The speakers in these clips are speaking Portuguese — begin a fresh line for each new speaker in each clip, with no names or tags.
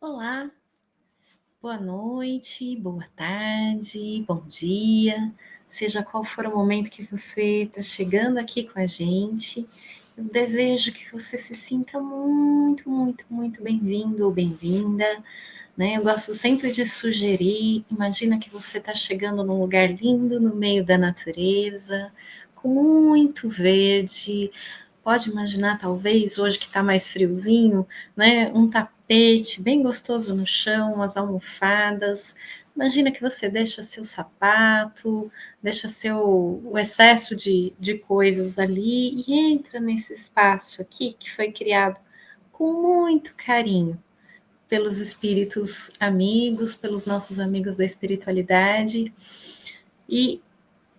Olá, boa noite, boa tarde, bom dia, seja qual for o momento que você está chegando aqui com a gente, eu desejo que você se sinta muito, muito, muito bem-vindo ou bem-vinda, né? Eu gosto sempre de sugerir, imagina que você está chegando num lugar lindo no meio da natureza, com muito verde. Pode imaginar, talvez, hoje que está mais friozinho, né? Um tapete bem gostoso no chão, as almofadas. Imagina que você deixa seu sapato, deixa o excesso de coisas ali e entra nesse espaço aqui que foi criado com muito carinho pelos espíritos amigos, pelos nossos amigos da espiritualidade, e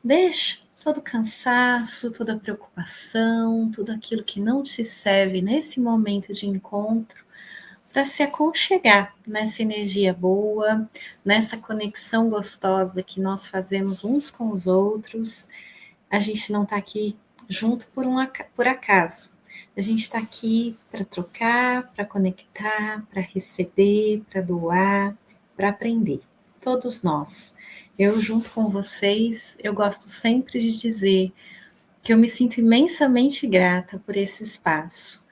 deixa todo cansaço, toda preocupação, tudo aquilo que não te serve nesse momento de encontro, para se aconchegar nessa energia boa, nessa conexão gostosa que nós fazemos uns com os outros. A gente não está aqui junto por acaso. A gente está aqui para trocar, para conectar, para receber, para doar, para aprender. Todos nós. Eu, junto com vocês, eu gosto sempre de dizer que eu me sinto imensamente grata por esse espaço.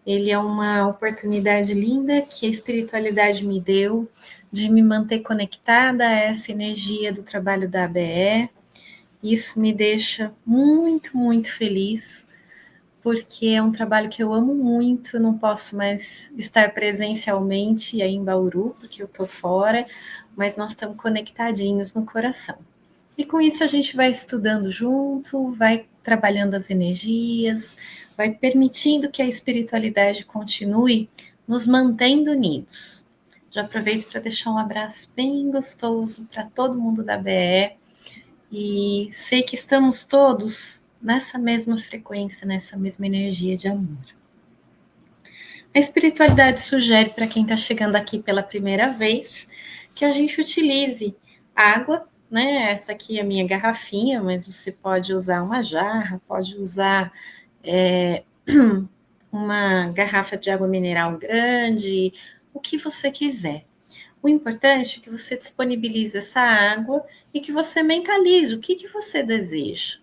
Ele é uma oportunidade linda que a espiritualidade me deu de me manter conectada a essa energia do trabalho da ABE. Isso me deixa muito, muito feliz, porque é um trabalho que eu amo muito. Eu não posso mais estar presencialmente aí em Bauru, porque eu estou fora, mas nós estamos conectadinhos no coração. E com isso a gente vai estudando junto, vai trabalhando as energias, vai permitindo que a espiritualidade continue nos mantendo unidos. Já aproveito para deixar um abraço bem gostoso para todo mundo da BE, e sei que estamos todos nessa mesma frequência, nessa mesma energia de amor. A espiritualidade sugere para quem está chegando aqui pela primeira vez que a gente utilize água, né? Essa aqui é a minha garrafinha, mas você pode usar uma jarra, pode usar uma garrafa de água mineral grande, o que você quiser. O importante é que você disponibilize essa água e que você mentalize o que você deseja.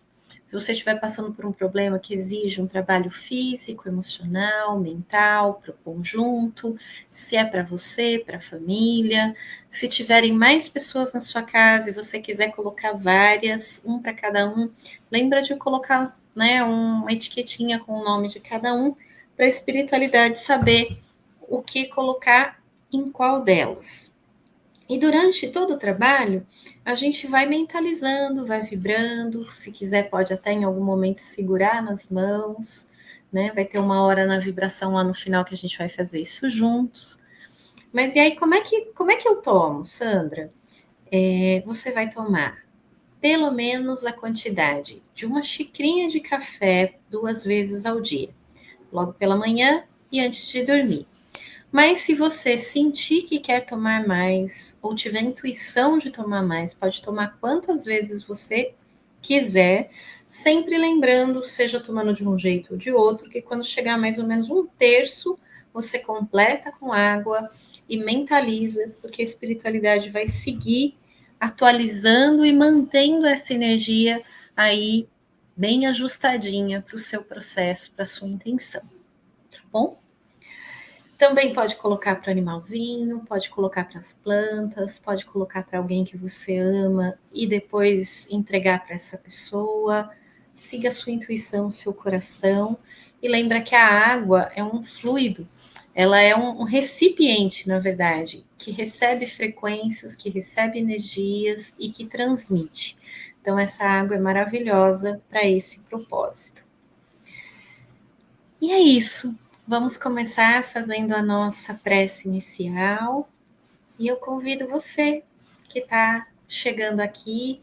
Se você estiver passando por um problema que exige um trabalho físico, emocional, mental, para o conjunto, se é para você, para a família, se tiverem mais pessoas na sua casa e você quiser colocar várias, um para cada um, lembra de colocar, né, uma etiquetinha com o nome de cada um, para a espiritualidade saber o que colocar em qual delas. E durante todo o trabalho, a gente vai mentalizando, vai vibrando, se quiser pode até em algum momento segurar nas mãos, né? Vai ter uma hora na vibração lá no final que a gente vai fazer isso juntos. Mas e aí, como é que eu tomo, Sandra? Você vai tomar pelo menos a quantidade de uma xicrinha de café 2 vezes ao dia, logo pela manhã e antes de dormir. Mas se você sentir que quer tomar mais, ou tiver intuição de tomar mais, pode tomar quantas vezes você quiser, sempre lembrando, seja tomando de um jeito ou de outro, que quando chegar mais ou menos 1/3, você completa com água e mentaliza, porque a espiritualidade vai seguir atualizando e mantendo essa energia aí bem ajustadinha para o seu processo, para a sua intenção, tá bom? Também pode colocar para o animalzinho, pode colocar para as plantas, pode colocar para alguém que você ama e depois entregar para essa pessoa. Siga a sua intuição, o seu coração. E lembra que a água é um fluido, ela é um recipiente, na verdade, que recebe frequências, que recebe energias e que transmite. Então, essa água é maravilhosa para esse propósito. E é isso. Vamos começar fazendo a nossa prece inicial. E eu convido você que está chegando aqui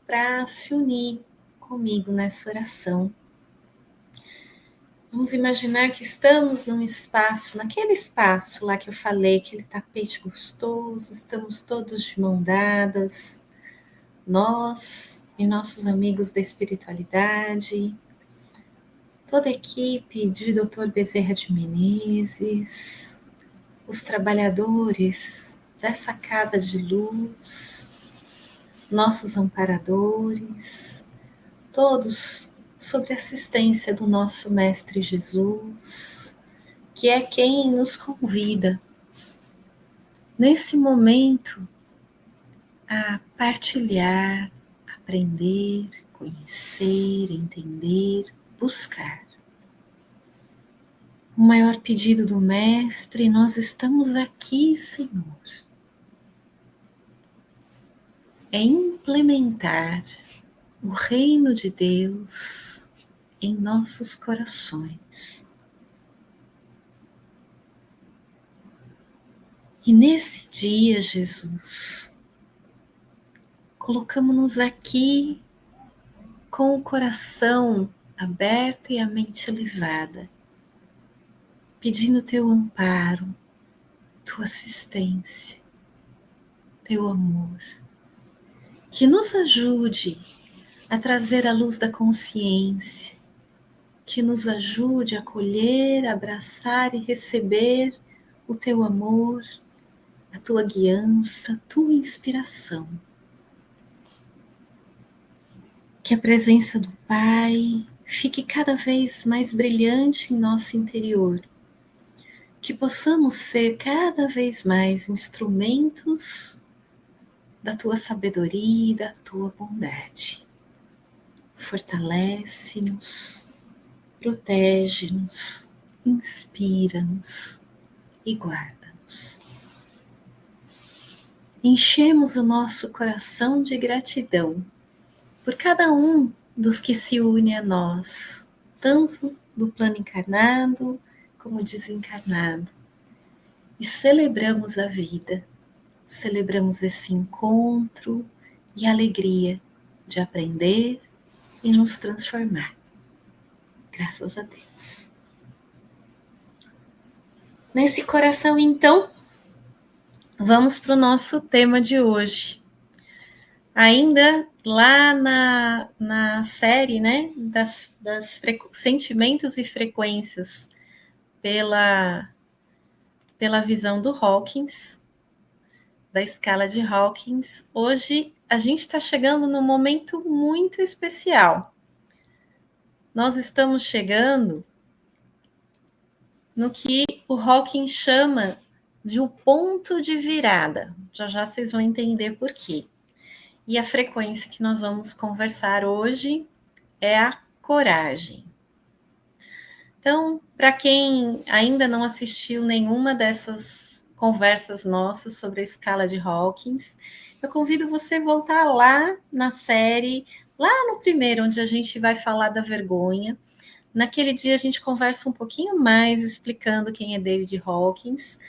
para se unir comigo nessa oração. Vamos imaginar que estamos num espaço, naquele espaço lá que eu falei, aquele tapete gostoso, estamos todos de mão dadas, nós e nossos amigos da espiritualidade, toda a equipe de Dr. Bezerra de Menezes, os trabalhadores dessa casa de luz, nossos amparadores, todos sob a assistência do nosso Mestre Jesus, que é quem nos convida nesse momento a partilhar, aprender, conhecer, entender, buscar. O maior pedido do Mestre: nós estamos aqui, Senhor, é implementar o reino de Deus em nossos corações. E nesse dia, Jesus, colocamos-nos aqui com o coração aberto e a mente elevada, pedindo teu amparo, tua assistência, teu amor, que nos ajude a trazer a luz da consciência, que nos ajude a acolher, abraçar e receber o teu amor, a tua guiança, a tua inspiração. Que a presença do Pai fique cada vez mais brilhante em nosso interior, que possamos ser cada vez mais instrumentos da tua sabedoria e da tua bondade. Fortalece-nos, protege-nos, inspira-nos e guarda-nos. Enchemos o nosso coração de gratidão por cada um dos que se une a nós, tanto do plano encarnado como desencarnado. E celebramos a vida, celebramos esse encontro e a alegria de aprender e nos transformar. Graças a Deus. Nesse coração, então, vamos para o nosso tema de hoje. Ainda lá na série, né, das sentimentos e frequências pela visão do Hawkins, da escala de Hawkins, hoje a gente está chegando num momento muito especial. Nós estamos chegando no que o Hawkins chama de um ponto de virada. Já já vocês vão entender por quê. E a frequência que nós vamos conversar hoje é a coragem. Então, para quem ainda não assistiu nenhuma dessas conversas nossas sobre a escala de Hawkins, eu convido você a voltar lá na série, lá no primeiro, onde a gente vai falar da vergonha. Naquele dia a gente conversa um pouquinho mais explicando quem é David Hawkins,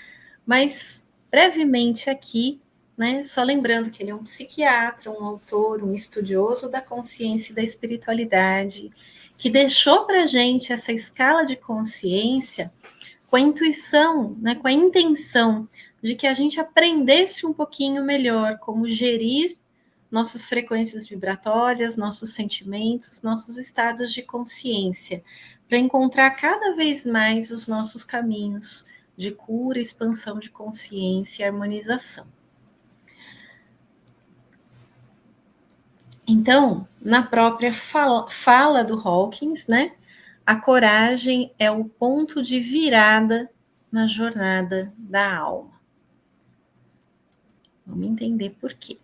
mas brevemente aqui, né, só lembrando que ele é um psiquiatra, um autor, um estudioso da consciência e da espiritualidade, que deixou para a gente essa escala de consciência com a intuição, né, com a intenção de que a gente aprendesse um pouquinho melhor como gerir nossas frequências vibratórias, nossos sentimentos, nossos estados de consciência, para encontrar cada vez mais os nossos caminhos de cura, expansão de consciência e harmonização. Então, na própria fala do Hawkins, né, a coragem é o ponto de virada na jornada da alma. Vamos entender por quê.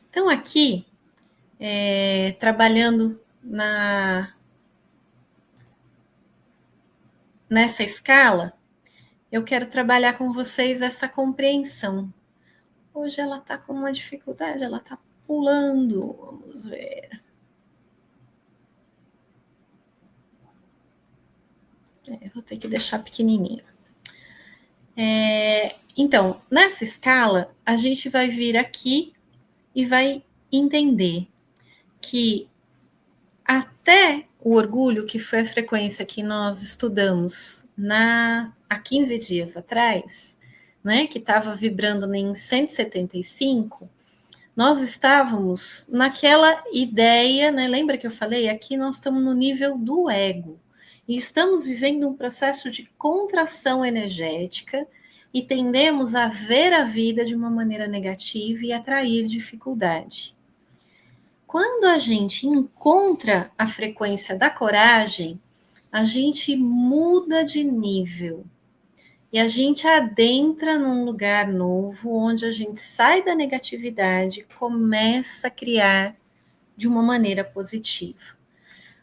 Então, aqui, trabalhando nessa escala, eu quero trabalhar com vocês essa compreensão. Hoje ela está com uma dificuldade, ela está pulando, vamos ver. Eu vou ter que deixar pequenininho. Então, nessa escala, a gente vai vir aqui e vai entender que até o orgulho, que foi a frequência que nós estudamos há 15 dias atrás, né, que estava vibrando em 175, nós estávamos naquela ideia, né, lembra que eu falei? Aqui nós estamos no nível do ego. e estamos vivendo um processo de contração energética e tendemos a ver a vida de uma maneira negativa e atrair dificuldade. Quando a gente encontra a frequência da coragem, a gente muda de nível e a gente adentra num lugar novo, onde a gente sai da negatividade, começa a criar de uma maneira positiva.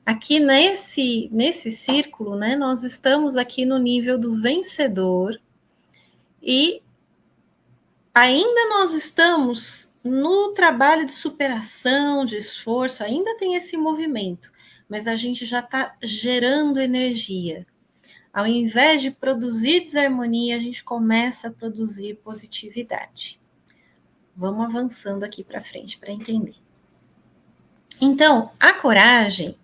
Aqui nesse círculo, né, nós estamos aqui no nível do vencedor e ainda nós estamos no trabalho de superação, de esforço, ainda tem esse movimento, mas a gente já está gerando energia. Ao invés de produzir desarmonia, a gente começa a produzir positividade. Vamos avançando aqui para frente para entender. Então, a coragem,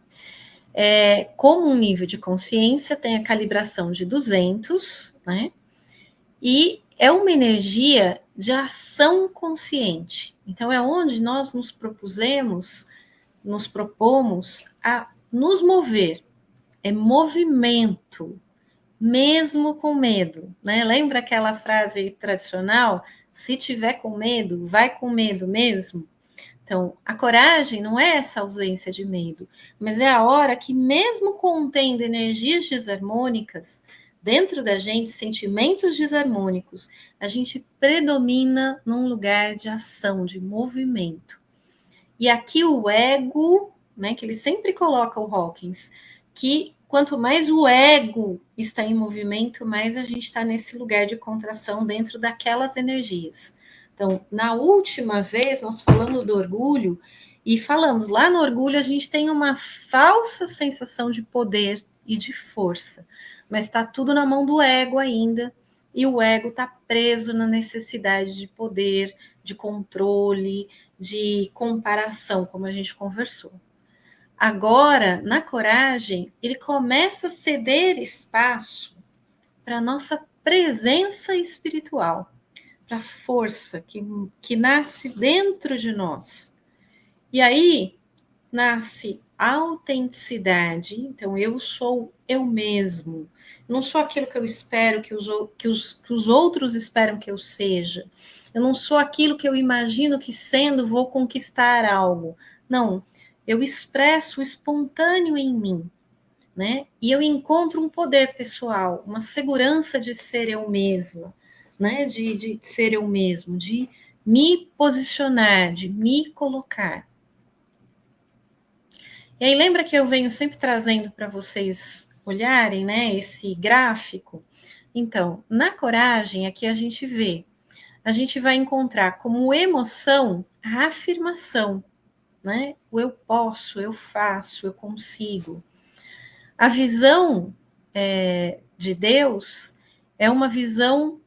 como um nível de consciência, tem a calibração de 200, né? E é uma energia de ação consciente. Então, é onde nós nos propomos a nos mover. É movimento, mesmo com medo, né? Lembra aquela frase tradicional? Se tiver com medo, vai com medo mesmo? Então, a coragem não é essa ausência de medo, mas é a hora que, mesmo contendo energias desarmônicas, dentro da gente, sentimentos desarmônicos, a gente predomina num lugar de ação, de movimento. E aqui o ego, né, que ele sempre coloca o Hawkins, que quanto mais o ego está em movimento, mais a gente está nesse lugar de contração dentro daquelas energias. Então, na última vez, nós falamos do orgulho e falamos, lá no orgulho a gente tem uma falsa sensação de poder e de força, mas está tudo na mão do ego ainda, e o ego está preso na necessidade de poder, de controle, de comparação, como a gente conversou. Agora, na coragem, ele começa a ceder espaço para a nossa presença espiritual, para a força que nasce dentro de nós. E aí nasce a autenticidade. Então, eu sou eu mesmo. Não sou aquilo que eu espero que os outros esperam que eu seja. Eu não sou aquilo que eu imagino que sendo vou conquistar algo. Não, eu expresso o espontâneo em mim, né? E eu encontro um poder pessoal, uma segurança de ser eu mesma, né? De ser eu mesmo, de me posicionar, de me colocar. E aí lembra que eu venho sempre trazendo para vocês olharem, né, esse gráfico? Então, na coragem, aqui a gente vai encontrar como emoção a afirmação, né? O eu posso, eu faço, eu consigo. A visão de Deus é uma visão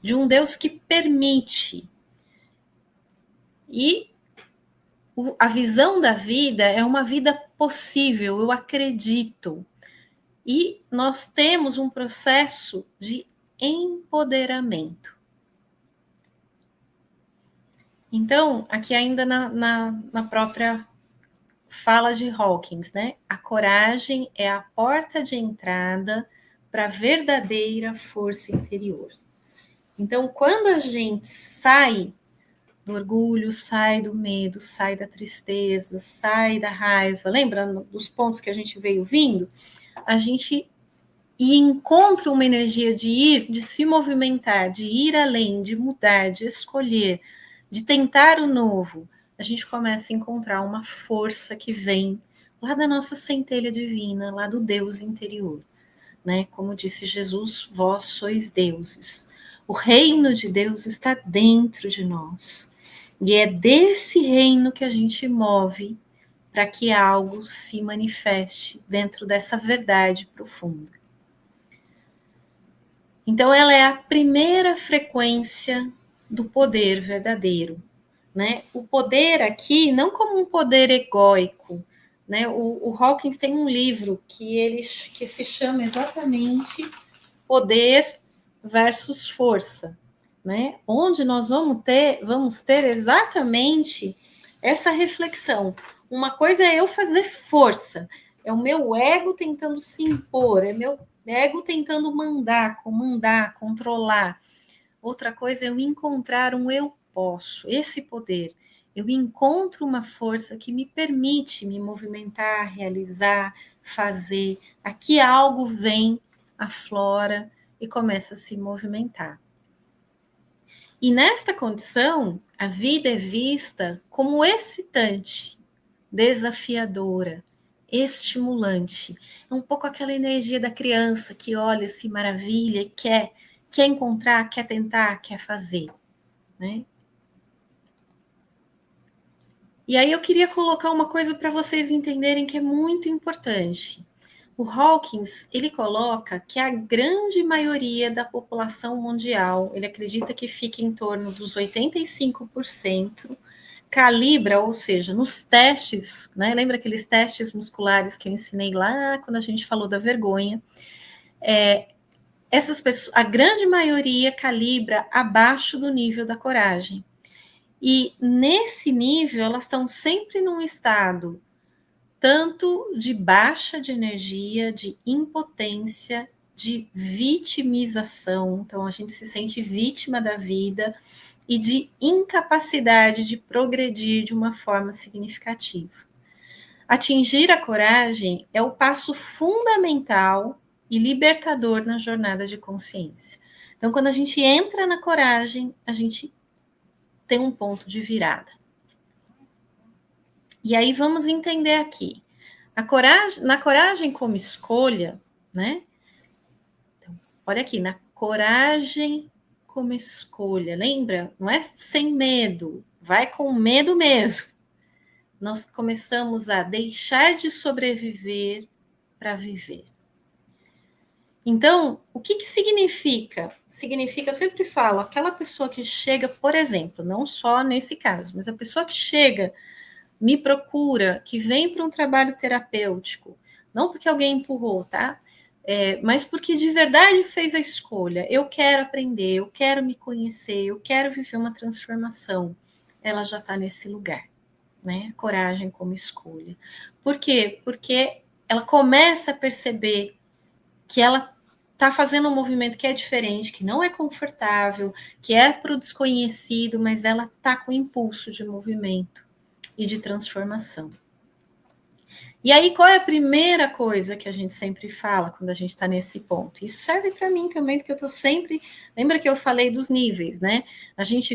de um Deus que permite. E a visão da vida é uma vida possível, eu acredito. E nós temos um processo de empoderamento. Então, aqui ainda na própria fala de Hawkins, né? A coragem é a porta de entrada para a verdadeira força interior. Então, quando a gente sai do orgulho, sai do medo, sai da tristeza, sai da raiva, lembrando dos pontos que a gente veio vindo, a gente encontra uma energia de se movimentar, de ir além, de mudar, de escolher, de tentar o novo, a gente começa a encontrar uma força que vem lá da nossa centelha divina, lá do Deus interior, né? Como disse Jesus, vós sois deuses. O reino de Deus está dentro de nós. E é desse reino que a gente move para que algo se manifeste dentro dessa verdade profunda. Então, ela é a primeira frequência do poder verdadeiro, né? O poder aqui, não como um poder egóico, né? O Hawkins tem um livro que se chama exatamente Poder versus Força, né? Onde nós vamos ter exatamente essa reflexão. Uma coisa é eu fazer força, É o meu ego tentando se impor, é meu ego tentando mandar, comandar, controlar. Outra coisa é eu encontrar um eu posso, esse poder. Eu encontro uma força que me permite me movimentar, realizar, fazer. Aqui algo vem, aflora e começa a se movimentar. E nesta condição, a vida é vista como excitante, desafiadora, estimulante. É um pouco aquela energia da criança que olha, se maravilha, quer encontrar, quer tentar, quer fazer, né? E aí eu queria colocar uma coisa para vocês entenderem que é muito importante. O Hawkins, ele coloca que a grande maioria da população mundial, ele acredita que fica em torno dos 85%, calibra, ou seja, nos testes, né? Lembra aqueles testes musculares que eu ensinei lá quando a gente falou da vergonha? Essas pessoas, a grande maioria calibra abaixo do nível da coragem. E nesse nível, elas estão sempre num estado tanto de baixa de energia, de impotência, de vitimização. Então, a gente se sente vítima da vida e de incapacidade de progredir de uma forma significativa. Atingir a coragem é o passo fundamental e libertador na jornada de consciência. Então, quando a gente entra na coragem, a gente tem um ponto de virada. E aí vamos entender aqui. Na coragem como escolha, né? Então, olha aqui, na coragem como escolha, lembra? Não é sem medo, vai com medo mesmo. Nós começamos a deixar de sobreviver para viver. Então, o que significa? Significa, eu sempre falo, aquela pessoa que chega, por exemplo, não só nesse caso, mas a pessoa que chega, me procura, que vem para um trabalho terapêutico, não porque alguém empurrou, tá? Mas porque de verdade fez a escolha. Eu quero aprender, eu quero me conhecer, eu quero viver uma transformação. Ela já está nesse lugar, né? Coragem como escolha. Por quê? Porque ela começa a perceber que ela está fazendo um movimento que é diferente, que não é confortável, que é para o desconhecido, mas ela está com impulso de movimento e de transformação. E aí, qual é a primeira coisa que a gente sempre fala quando a gente está nesse ponto? Isso serve para mim também, porque eu estou sempre. Lembra que eu falei dos níveis, né? A gente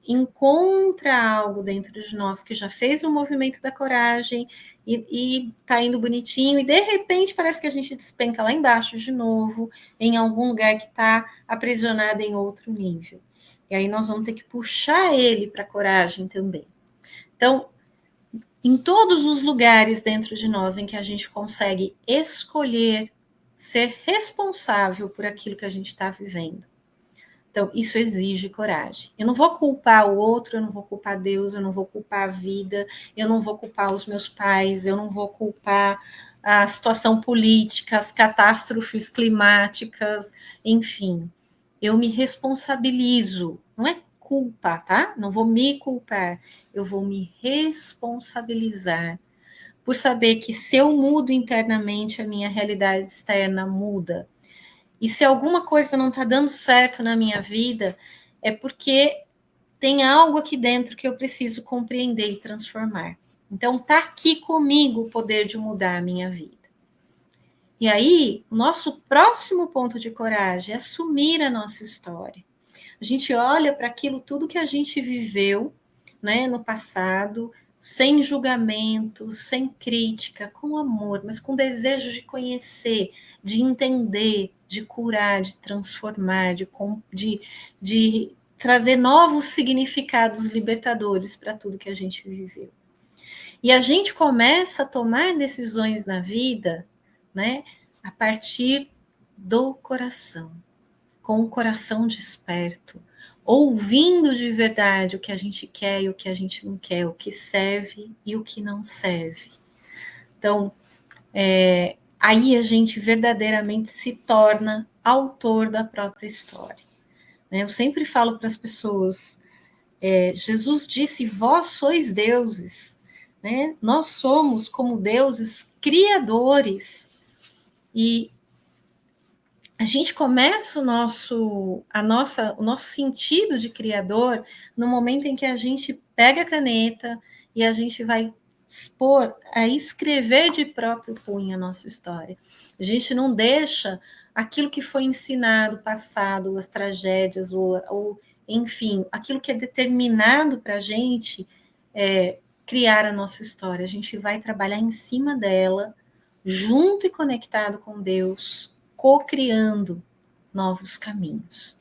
encontra algo dentro de nós que já fez o movimento da coragem e tá indo bonitinho, e de repente parece que a gente despenca lá embaixo de novo, em algum lugar que está aprisionado em outro nível. E aí nós vamos ter que puxar ele para a coragem também. Então, em todos os lugares dentro de nós em que a gente consegue escolher ser responsável por aquilo que a gente está vivendo. Então, isso exige coragem. Eu não vou culpar o outro, eu não vou culpar Deus, eu não vou culpar a vida, eu não vou culpar os meus pais, eu não vou culpar a situação política, as catástrofes climáticas, enfim. Eu me responsabilizo. Não é culpa, tá? Não vou me culpar. Eu vou me responsabilizar por saber que se eu mudo internamente, a minha realidade externa muda. E se alguma coisa não está dando certo na minha vida, é porque tem algo aqui dentro que eu preciso compreender e transformar. Então, tá aqui comigo o poder de mudar a minha vida. E aí, o nosso próximo ponto de coragem é assumir a nossa história. A gente olha para aquilo tudo que a gente viveu, né, no passado, sem julgamento, sem crítica, com amor, mas com desejo de conhecer, de entender, de curar, de transformar, de trazer novos significados libertadores para tudo que a gente viveu. E a gente começa a tomar decisões na vida, né, a partir do coração, com o coração desperto, ouvindo de verdade o que a gente quer e o que a gente não quer, o que serve e o que não serve. Então, aí a gente verdadeiramente se torna autor da própria história. Eu sempre falo para as pessoas, Jesus disse, vós sois deuses, né? Nós somos como deuses criadores. E a gente começa o nosso sentido de criador no momento em que a gente pega a caneta e a gente vai expor, a escrever de próprio punho a nossa história. A gente não deixa aquilo que foi ensinado, passado, as tragédias, ou enfim, aquilo que é determinado para a gente criar a nossa história. A gente vai trabalhar em cima dela, junto e conectado com Deus, co-criando novos caminhos.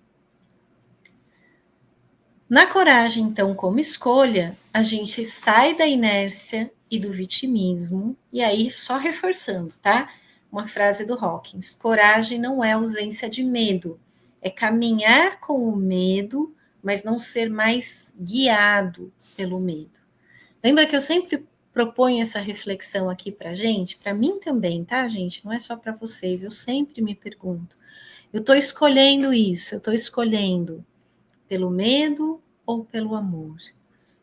Na coragem, então, como escolha, a gente sai da inércia e do vitimismo, e aí só reforçando, tá? Uma frase do Hawkins: coragem não é ausência de medo, é caminhar com o medo, mas não ser mais guiado pelo medo. Lembra que eu sempre proponho essa reflexão aqui para gente? Para mim também, tá, gente? Não é só para vocês. Eu sempre me pergunto: eu estou escolhendo isso? Eu estou escolhendo pelo medo ou pelo amor?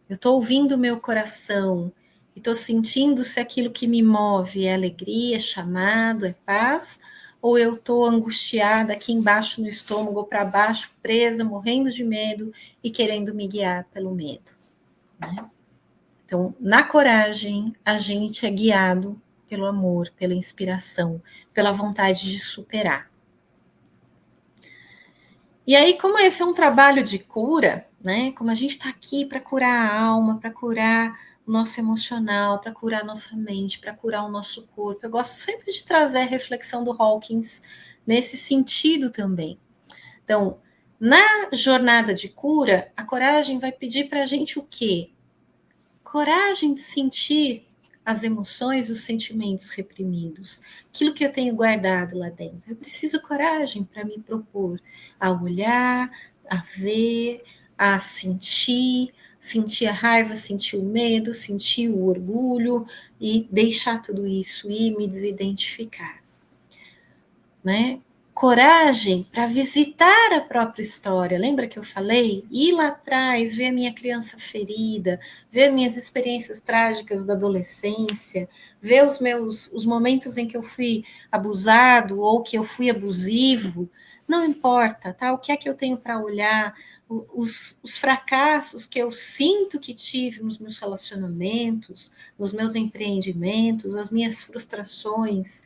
Eu estou ouvindo o meu coração e estou sentindo se aquilo que me move é alegria, é chamado, é paz, ou eu estou angustiada aqui embaixo no estômago, ou para baixo, presa, morrendo de medo e querendo me guiar pelo medo, né? Então, na coragem, a gente é guiado pelo amor, pela inspiração, pela vontade de superar. E aí, como esse é um trabalho de cura, né? Como a gente está aqui para curar a alma, para curar o nosso emocional, para curar a nossa mente, para curar o nosso corpo, eu gosto sempre de trazer a reflexão do Hawkins nesse sentido também. Então, na jornada de cura, a coragem vai pedir para a gente o quê? Coragem de sentir as emoções, os sentimentos reprimidos, aquilo que eu tenho guardado lá dentro. Eu preciso coragem para me propor a olhar, a ver, a sentir a raiva, sentir o medo, sentir o orgulho e deixar tudo isso ir, me desidentificar, né? Coragem para visitar a própria história. Lembra que eu falei? Ir lá atrás, ver a minha criança ferida, ver minhas experiências trágicas da adolescência, ver os momentos em que eu fui abusado ou que eu fui abusivo. Não importa, tá? O que é que eu tenho para olhar? Os fracassos que eu sinto que tive nos meus relacionamentos, nos meus empreendimentos, as minhas frustrações,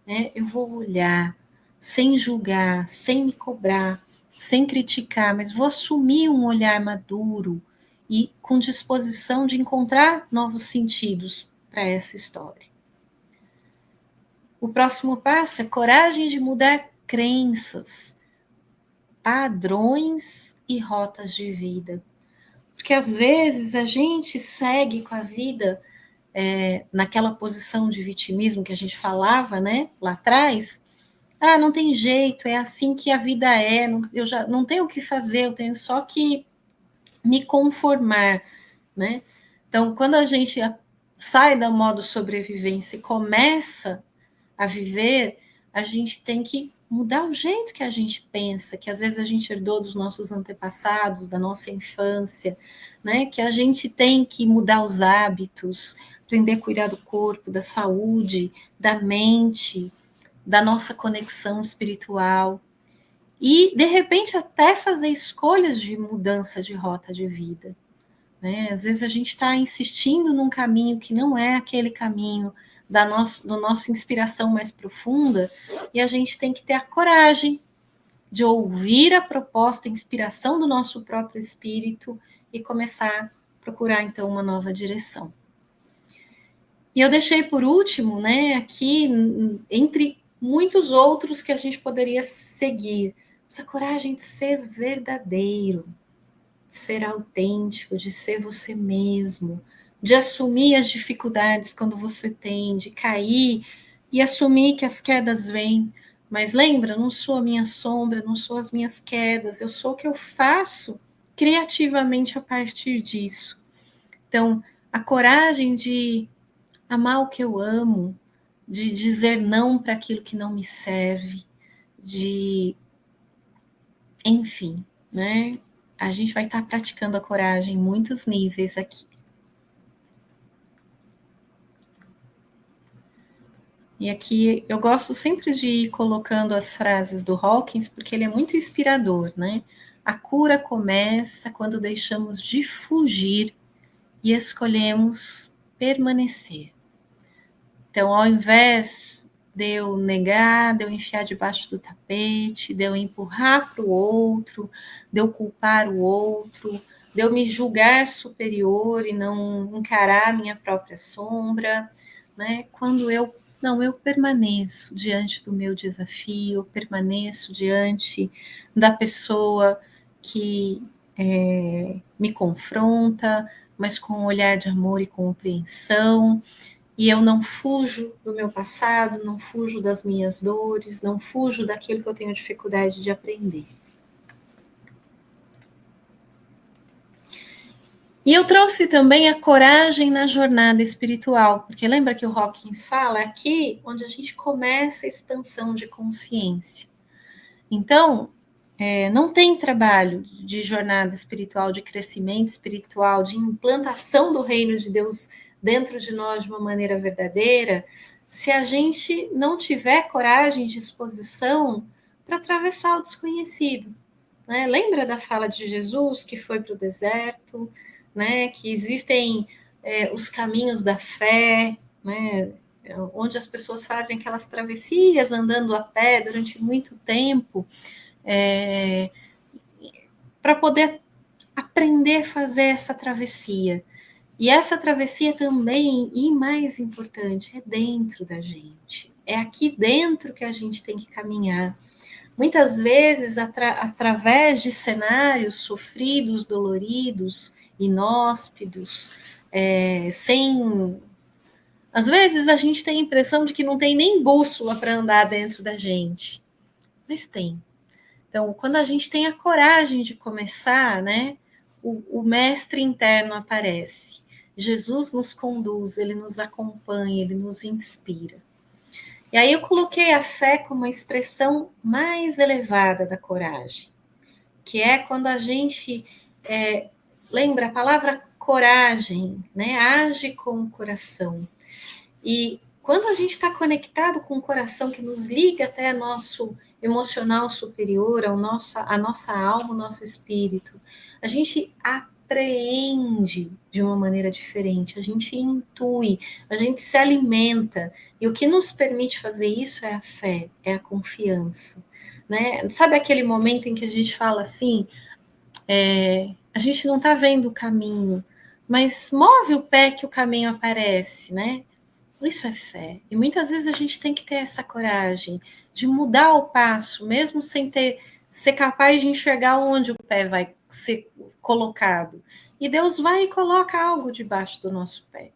né? Eu vou olhar sem julgar, sem me cobrar, sem criticar, mas vou assumir um olhar maduro e com disposição de encontrar novos sentidos para essa história. O próximo passo é coragem de mudar crenças, padrões e rotas de vida. Porque às vezes a gente segue com a vida naquela posição de vitimismo que a gente falava, né, lá atrás. Ah, não tem jeito, é assim que a vida é, eu já não tenho o que fazer, eu tenho só que me conformar, né? Então, quando a gente sai do modo sobrevivência e começa a viver, a gente tem que mudar o jeito que a gente pensa, que às vezes a gente herdou dos nossos antepassados, da nossa infância, né? Que a gente tem que mudar os hábitos, aprender a cuidar do corpo, da saúde, da mente, da nossa conexão espiritual e, de repente, até fazer escolhas de mudança de rota de vida, né? Às vezes a gente está insistindo num caminho que não é aquele caminho da nossa inspiração mais profunda e a gente tem que ter a coragem de ouvir a proposta, a inspiração do nosso próprio espírito e começar a procurar, então, uma nova direção. E eu deixei por último, né, aqui, entre muitos outros que a gente poderia seguir, essa coragem de ser verdadeiro, de ser autêntico, de ser você mesmo, de assumir as dificuldades quando você tem, de cair e assumir que as quedas vêm. Mas lembra, não sou a minha sombra, não sou as minhas quedas, eu sou o que eu faço criativamente a partir disso. Então, a coragem de amar o que eu amo, de dizer não para aquilo que não me serve, de, enfim, né? A gente vai estar praticando a coragem em muitos níveis aqui. E aqui eu gosto sempre de ir colocando as frases do Hawkins, porque ele é muito inspirador, né? A cura começa quando deixamos de fugir e escolhemos permanecer. Então, ao invés de eu negar, de eu enfiar debaixo do tapete, de eu empurrar para o outro, de eu culpar o outro, de eu me julgar superior e não encarar a minha própria sombra, né? Quando eu permaneço diante do meu desafio, eu permaneço diante da pessoa que me confronta, mas com um olhar de amor e compreensão, e eu não fujo do meu passado, não fujo das minhas dores, não fujo daquilo que eu tenho dificuldade de aprender. E eu trouxe também a coragem na jornada espiritual, porque lembra que o Hawkins fala aqui onde a gente começa a expansão de consciência. Então, não tem trabalho de jornada espiritual, de crescimento espiritual, de implantação do reino de Deus dentro de nós de uma maneira verdadeira, se a gente não tiver coragem e disposição para atravessar o desconhecido. Né? Lembra da fala de Jesus que foi para o deserto, né? Que existem os caminhos da fé, né? Onde as pessoas fazem aquelas travessias andando a pé durante muito tempo, para poder aprender a fazer essa travessia. E essa travessia também, e mais importante, é dentro da gente. É aqui dentro que a gente tem que caminhar. Muitas vezes, através de cenários sofridos, doloridos, inóspidos, sem. Às vezes a gente tem a impressão de que não tem nem bússola para andar dentro da gente, mas tem. Então, quando a gente tem a coragem de começar, né, o mestre interno aparece. Jesus nos conduz, ele nos acompanha, ele nos inspira. E aí eu coloquei a fé como a expressão mais elevada da coragem, que é quando a gente lembra a palavra coragem, né? Age com o coração. E quando a gente está conectado com o coração que nos liga até nosso emocional superior, a nossa alma, o nosso espírito, a gente apreende de uma maneira diferente, a gente intui, a gente se alimenta. E o que nos permite fazer isso é a fé, é a confiança. Né? Sabe aquele momento em que a gente fala assim, a gente não está vendo o caminho, mas move o pé que o caminho aparece, né? Isso é fé. E muitas vezes a gente tem que ter essa coragem de mudar o passo, mesmo sem ser capaz de enxergar onde o pé vai ser colocado. E Deus vai e coloca algo debaixo do nosso pé.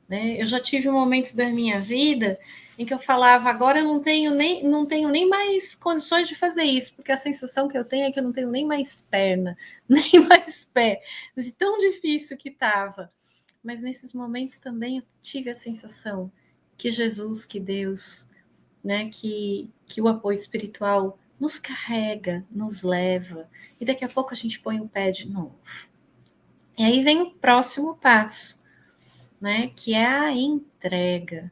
Né? Eu já tive momentos da minha vida em que eu falava, agora eu não tenho nem mais condições de fazer isso, porque a sensação que eu tenho é que eu não tenho nem mais perna, nem mais pé. De tão difícil que estava. Mas nesses momentos também eu tive a sensação que Jesus, que Deus, né, que o apoio espiritual nos carrega, nos leva, e daqui a pouco a gente põe o pé de novo. E aí vem o próximo passo, né, que é a entrega.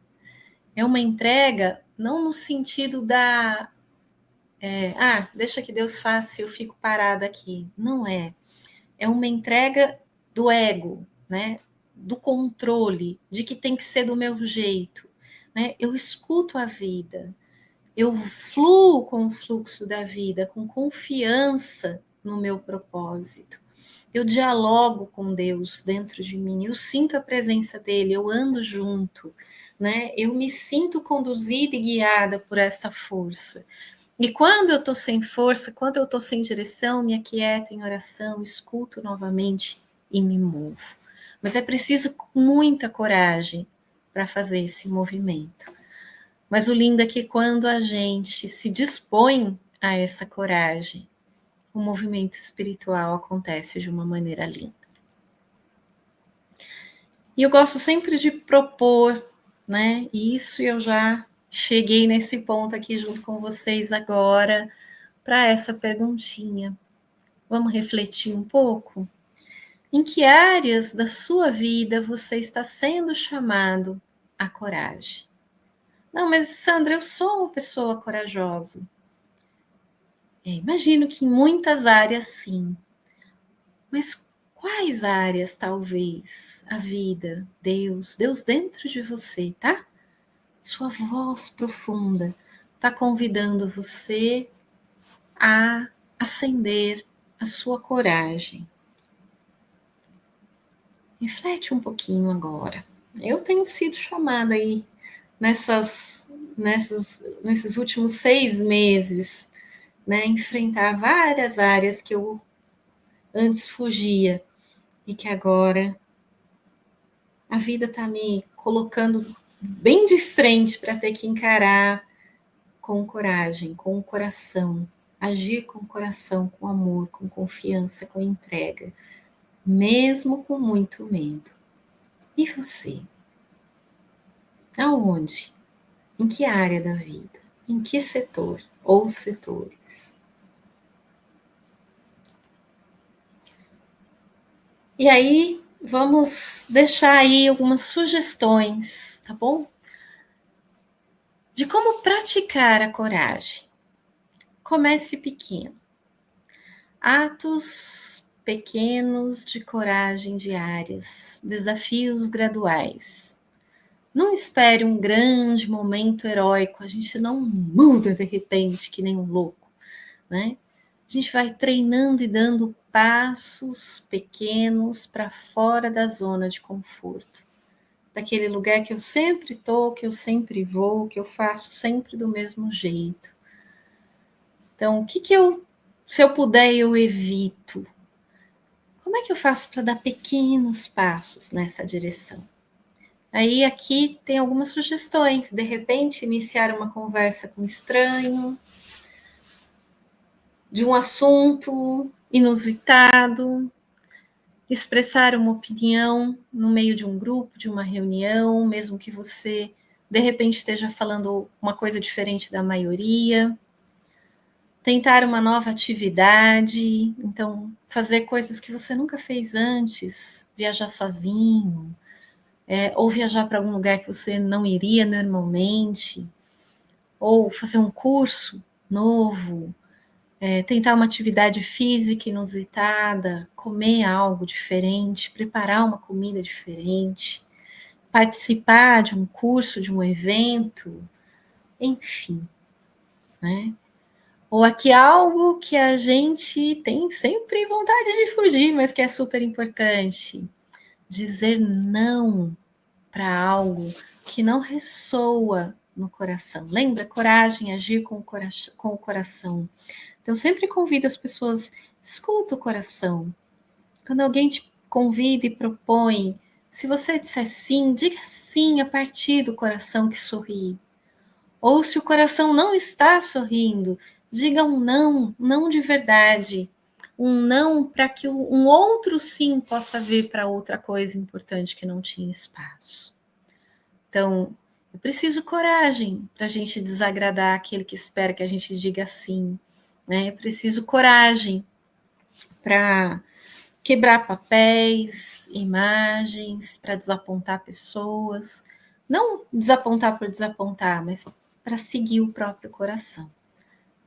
É uma entrega não no sentido da deixa que Deus faça e eu fico parada aqui. Não é. É uma entrega do ego, né? Do controle, de que tem que ser do meu jeito. Né? Eu escuto a vida, eu fluo com o fluxo da vida, com confiança no meu propósito. Eu dialogo com Deus dentro de mim, eu sinto a presença dele, eu ando junto, né? Eu me sinto conduzida e guiada por essa força. E quando eu estou sem força, quando eu estou sem direção, me aquieto em oração, escuto novamente e me movo. Mas é preciso muita coragem para fazer esse movimento. Mas o lindo é que quando a gente se dispõe a essa coragem, o movimento espiritual acontece de uma maneira linda. E eu gosto sempre de propor, né? Isso eu já cheguei nesse ponto aqui junto com vocês agora, para essa perguntinha. Vamos refletir um pouco? Em que áreas da sua vida você está sendo chamado à coragem? Não, mas Sandra, eu sou uma pessoa corajosa. Imagino que em muitas áreas sim. Mas quais áreas, talvez, a vida, Deus dentro de você, tá? Sua voz profunda está convidando você a acender a sua coragem. Reflete um pouquinho agora. Eu tenho sido chamada aí nesses últimos 6 meses, né, enfrentar várias áreas que eu antes fugia e que agora a vida está me colocando bem de frente para ter que encarar com coragem, com o coração, agir com o coração, com amor, com confiança, com entrega, mesmo com muito medo. E você? Aonde? Em que área da vida? Em que setor ou setores? E aí, vamos deixar aí algumas sugestões, tá bom? De como praticar a coragem. Comece pequeno. Atos pequenos de coragem diárias, desafios graduais. Não espere um grande momento heróico, a gente não muda de repente que nem um louco, né? A gente vai treinando e dando passos pequenos para fora da zona de conforto. Daquele lugar que eu sempre tô, que eu sempre vou, que eu faço sempre do mesmo jeito. Então, se eu puder, eu evito. Como é que eu faço para dar pequenos passos nessa direção? Aí aqui tem algumas sugestões. De repente, iniciar uma conversa com um estranho, de um assunto inusitado, expressar uma opinião no meio de um grupo, de uma reunião, mesmo que você de repente esteja falando uma coisa diferente da maioria. Tentar uma nova atividade, então fazer coisas que você nunca fez antes, viajar sozinho, ou viajar para algum lugar que você não iria normalmente, ou fazer um curso novo, tentar uma atividade física inusitada, comer algo diferente, preparar uma comida diferente, participar de um curso, de um evento, enfim, né? Ou aqui algo que a gente tem sempre vontade de fugir, mas que é super importante. Dizer não para algo que não ressoa no coração. Lembra? Coragem, agir com o coração. Então, eu sempre convido as pessoas, escuta o coração. Quando alguém te convida e propõe, se você disser sim, diga sim a partir do coração que sorri. Ou se o coração não está sorrindo, diga um não, não de verdade. Um não para que um outro sim possa vir para outra coisa importante que não tinha espaço. Então, eu preciso coragem para a gente desagradar aquele que espera que a gente diga sim. Né? Eu preciso coragem para quebrar papéis, imagens, para desapontar pessoas. Não desapontar por desapontar, mas para seguir o próprio coração.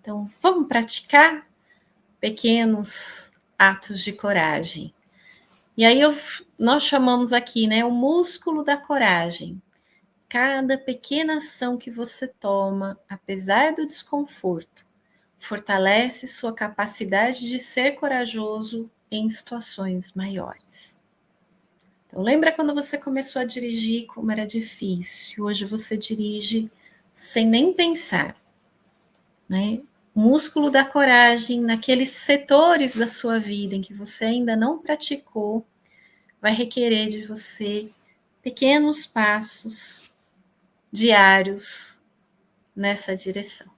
Então, vamos praticar pequenos atos de coragem. E aí nós chamamos aqui, né, o músculo da coragem. Cada pequena ação que você toma, apesar do desconforto, fortalece sua capacidade de ser corajoso em situações maiores. Então, lembra quando você começou a dirigir, como era difícil? Hoje você dirige sem nem pensar, né? O músculo da coragem, naqueles setores da sua vida em que você ainda não praticou, vai requerer de você pequenos passos diários nessa direção.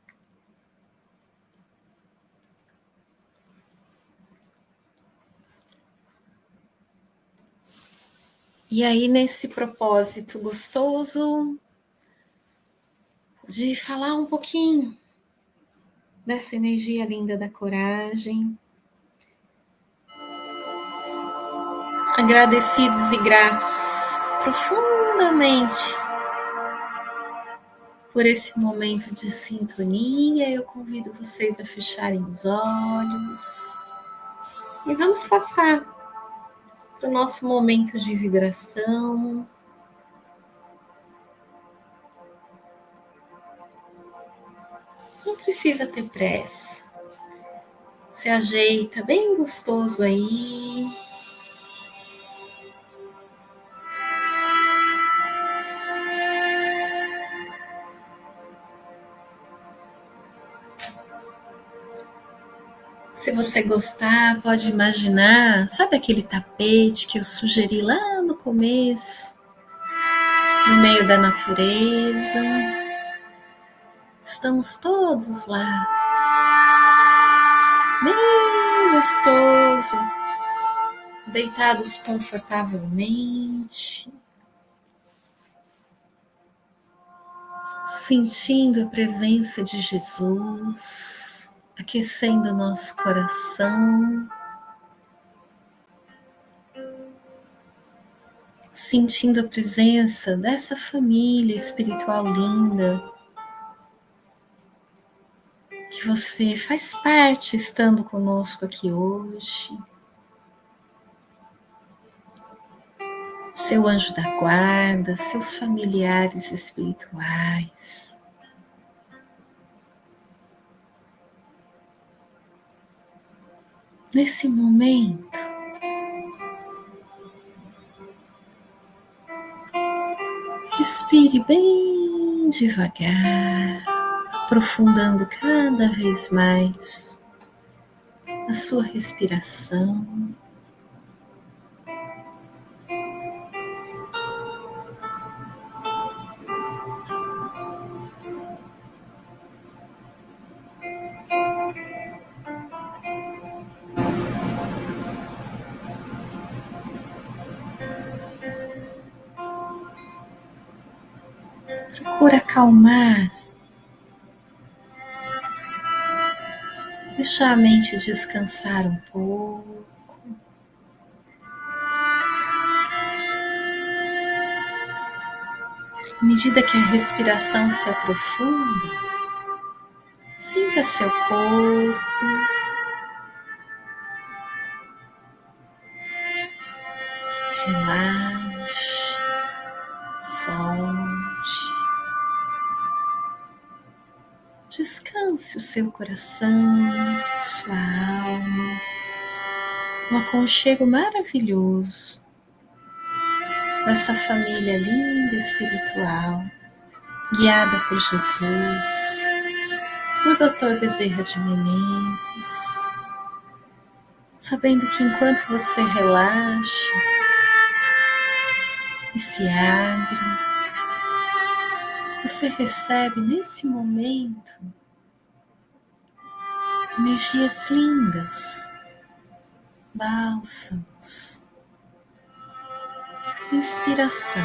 E aí, nesse propósito gostoso de falar um pouquinho dessa energia linda da coragem, agradecidos e gratos profundamente por esse momento de sintonia, eu convido vocês a fecharem os olhos e vamos passar para o nosso momento de vibração. Não precisa ter pressa. Se ajeita bem gostoso aí. Se você gostar, pode imaginar, sabe aquele tapete que eu sugeri lá no começo, no meio da natureza? Estamos todos lá, bem gostoso, deitados confortavelmente, sentindo a presença de Jesus, aquecendo nosso coração, sentindo a presença dessa família espiritual linda, que você faz parte estando conosco aqui hoje. Seu anjo da guarda, seus familiares espirituais. Nesse momento, respire bem devagar, aprofundando cada vez mais a sua respiração. Procura acalmar, deixar a mente descansar um pouco. À medida que a respiração se aprofunda, sinta seu corpo, relaxe, solte, descanse o seu coração, sua alma, um aconchego maravilhoso dessa família linda espiritual, guiada por Jesus, por Dr. Bezerra de Menezes, sabendo que enquanto você relaxa e se abre, você recebe nesse momento energias lindas, bálsamos, inspiração.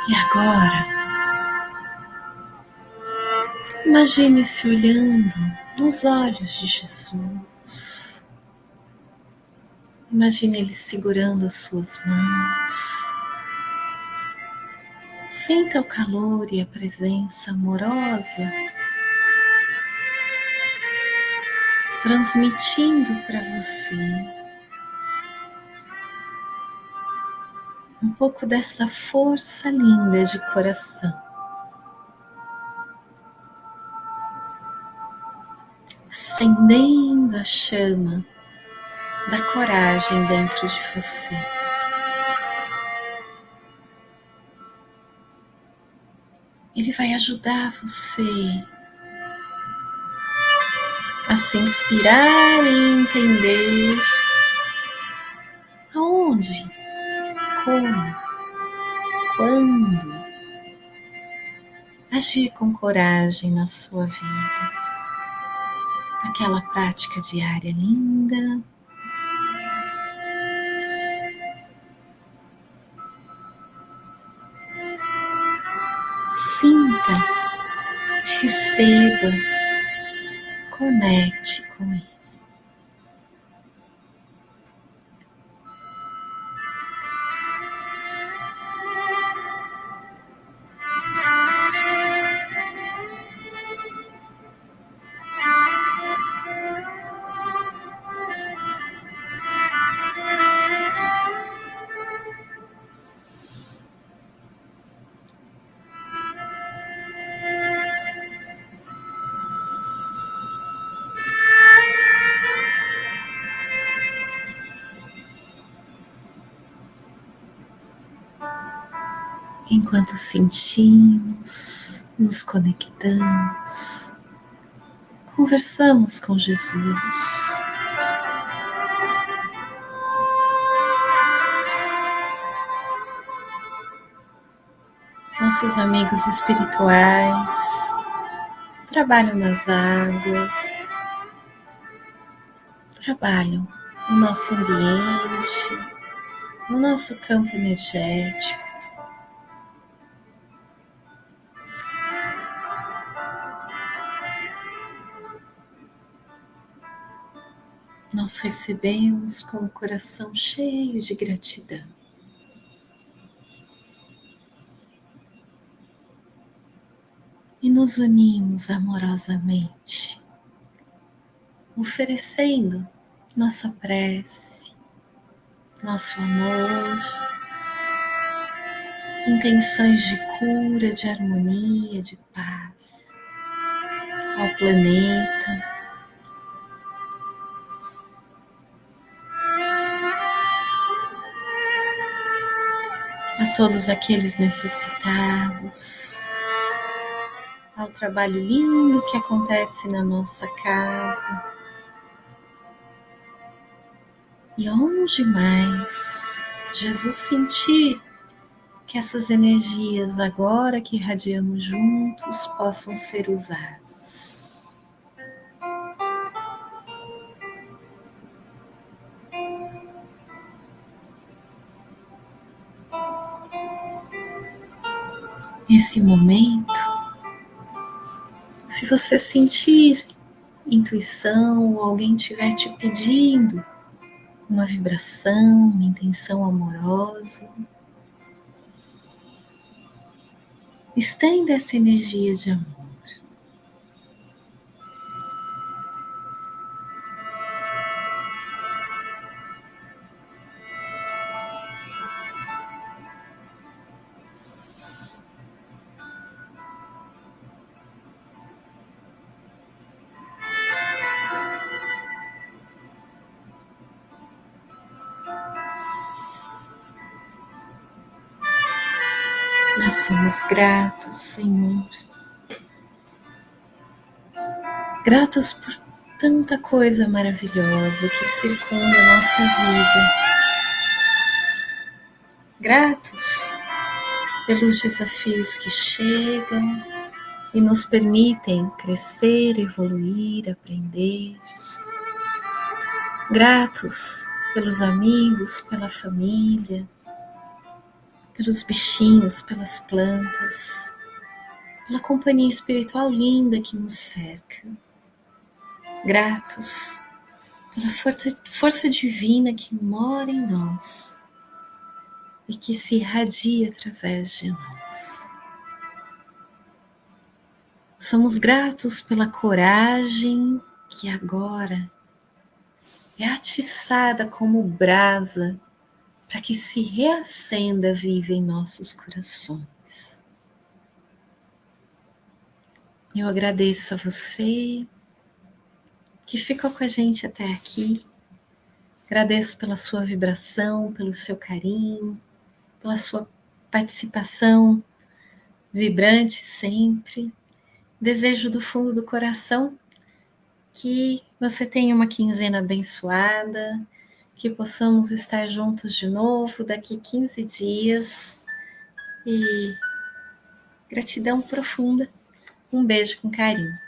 E agora, imagine-se olhando nos olhos de Jesus. Imagine Ele segurando as suas mãos. Sinta o calor e a presença amorosa, transmitindo para você um pouco dessa força linda de coração. Acendendo a chama da coragem dentro de você. Ele vai ajudar você a se inspirar e entender Onde? Como? Quando? Agir com coragem na sua vida. Aquela prática diária linda. Sinta, receba, conecte com ele. Enquanto sentimos, nos conectamos, conversamos com Jesus. Nossos amigos espirituais trabalham nas águas, trabalham no nosso ambiente, no nosso campo energético. Nós recebemos com o coração cheio de gratidão. E nos unimos amorosamente, oferecendo nossa prece, nosso amor, intenções de cura, de harmonia, de paz ao planeta, a todos aqueles necessitados, ao trabalho lindo que acontece na nossa casa. E onde mais Jesus sentir que essas energias, agora que irradiamos juntos, possam ser usadas. Nesse momento, se você sentir intuição ou alguém estiver te pedindo uma vibração, uma intenção amorosa, estenda essa energia de amor. Nós somos gratos, Senhor. Gratos por tanta coisa maravilhosa que circunda a nossa vida. Gratos pelos desafios que chegam e nos permitem crescer, evoluir, aprender. Gratos pelos amigos, pela família, pelos bichinhos, pelas plantas, pela companhia espiritual linda que nos cerca. Gratos pela força divina que mora em nós e que se irradia através de nós. Somos gratos pela coragem que agora é atiçada como brasa para que se reacenda viva em nossos corações. Eu agradeço a você que ficou com a gente até aqui. Agradeço pela sua vibração, pelo seu carinho, pela sua participação vibrante sempre. Desejo do fundo do coração que você tenha uma quinzena abençoada, que possamos estar juntos de novo daqui 15 dias. E gratidão profunda. Um beijo com carinho.